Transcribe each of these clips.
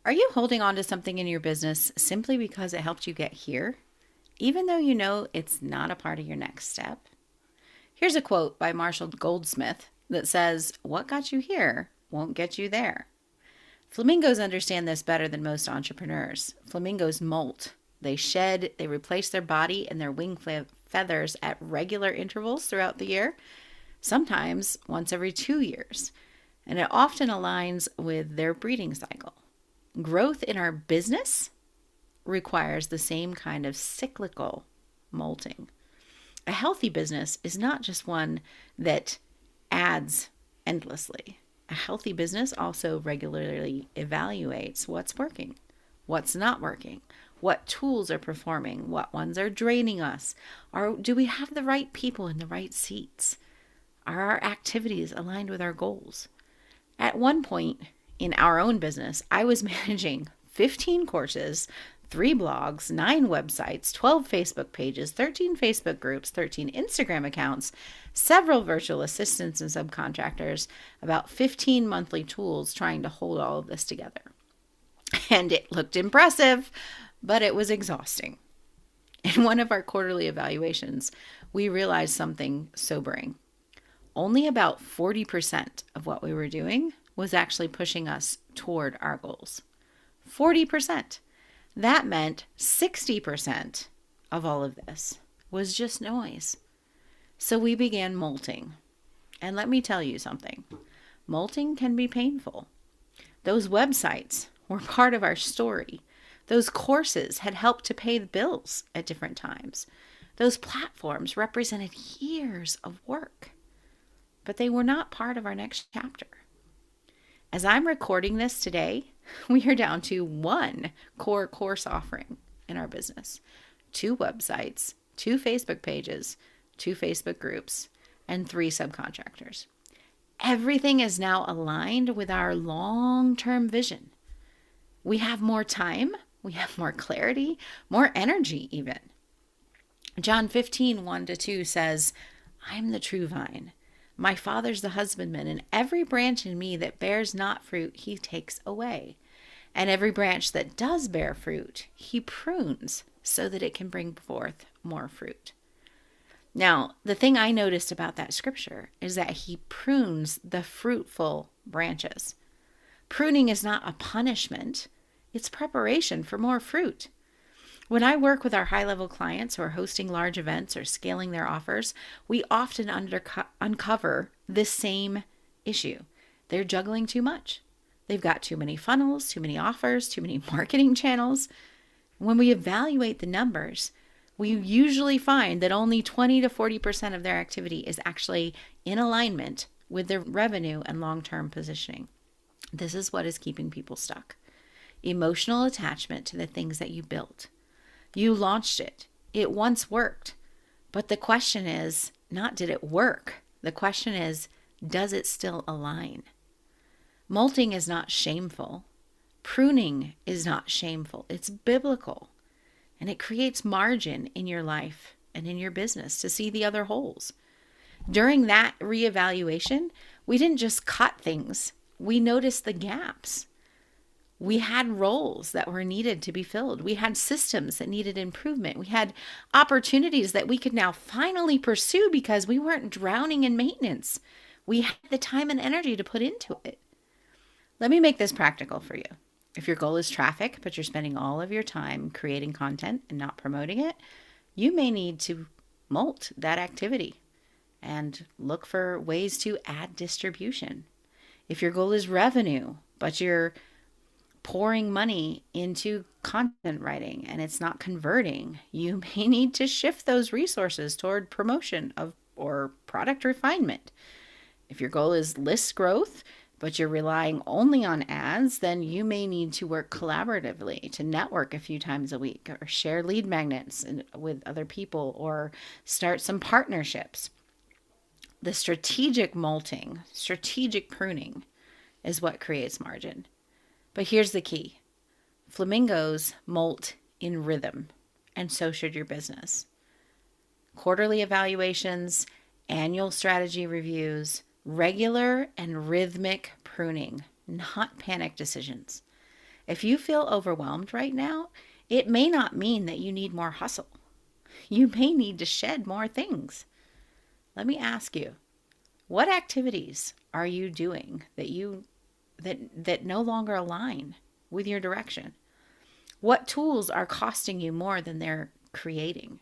Are you holding on to something in your business simply because it helped you get here, even though you know it's not a part of your next step? Here's a quote by Marshall Goldsmith that says, "What got you here won't get you there." Flamingos understand this better than most entrepreneurs. Flamingos molt. They shed, they replace their body and their wing feathers at regular intervals throughout the year, sometimes once every 2 years. And it often aligns with their breeding cycle. Growth in our business requires the same kind of cyclical molting. A healthy business is not just one that adds endlessly. A healthy business also regularly evaluates what's working, what's not working, what tools are performing, what ones are draining us. Do we have the right people in the right seats? Are our activities aligned with our goals? At one point in our own business, I was managing 15 courses, 3 blogs, 9 websites, 12 Facebook pages, 13 Facebook groups, 13 Instagram accounts, several virtual assistants and subcontractors, about 15 monthly tools trying to hold all of this together. And it looked impressive, but it was exhausting. In one of our quarterly evaluations, we realized something sobering. Only about 40% of what we were doing was actually pushing us toward our goals. 40%. That meant 60% of all of this was just noise. So we began molting. And let me tell you something. Molting can be painful. Those websites were part of our story. Those courses had helped to pay the bills at different times. Those platforms represented years of work. But they were not part of our next chapter. As I'm recording this today, we are down to 1 core course offering in our business, 2 websites, 2 Facebook pages, 2 Facebook groups, and 3 subcontractors. Everything is now aligned with our long-term vision. We have more time, we have more clarity, more energy even. John 15, 1-2 says, "I am the true vine. My Father's the husbandman, and every branch in me that bears not fruit, he takes away. And every branch that does bear fruit, he prunes so that it can bring forth more fruit." Now, the thing I noticed about that scripture is that he prunes the fruitful branches. Pruning is not a punishment, it's preparation for more fruit. When I work with our high-level clients who are hosting large events or scaling their offers, we often uncover this same issue. They're juggling too much. They've got too many funnels, too many offers, too many marketing channels. When we evaluate the numbers, we usually find that only 20 to 40% of their activity is actually in alignment with their revenue and long-term positioning. This is what is keeping people stuck. Emotional attachment to the things that you built. You launched it. It once worked. But the question is not did it work? The question is, does it still align? Molting is not shameful. Pruning is not shameful. It's biblical. And it creates margin in your life and in your business to see the other holes. During that reevaluation, we didn't just cut things. We noticed the gaps. We had roles that were needed to be filled. We had systems that needed improvement. We had opportunities that we could now finally pursue because we weren't drowning in maintenance. We had the time and energy to put into it. Let me make this practical for you. If your goal is traffic, but you're spending all of your time creating content and not promoting it, you may need to molt that activity and look for ways to add distribution. If your goal is revenue, but you're pouring money into content writing and it's not converting, you may need to shift those resources toward promotion of or product refinement. If your goal is list growth, but you're relying only on ads, then you may need to work collaboratively to network a few times a week or share lead magnets with other people or start some partnerships. The strategic molting, strategic pruning is what creates margin. But here's the key. Flamingos molt in rhythm, and so should your business. Quarterly evaluations, annual strategy reviews, regular and rhythmic pruning, not panic decisions. If you feel overwhelmed right now, it may not mean that you need more hustle. You may need to shed more things. Let me ask you, what activities are you doing that no longer align with your direction? What tools are costing you more than they're creating?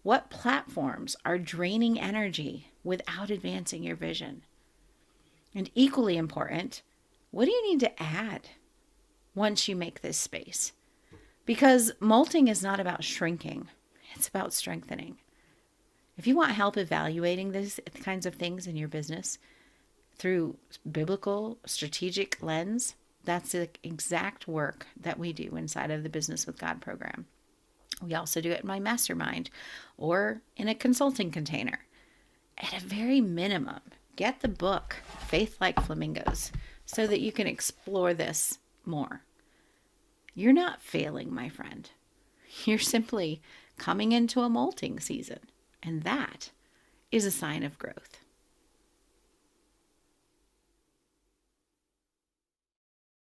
What platforms are draining energy without advancing your vision? And equally important, what do you need to add once you make this space? Because molting is not about shrinking, it's about strengthening. If you want help evaluating these kinds of things in your business through biblical strategic lens, that's the exact work that we do inside of the Business with God program. We also do it in my mastermind or in a consulting container. At a very minimum, get the book, Faith Like Flamingos, so that you can explore this more. You're not failing, my friend. You're simply coming into a molting season, and that is a sign of growth.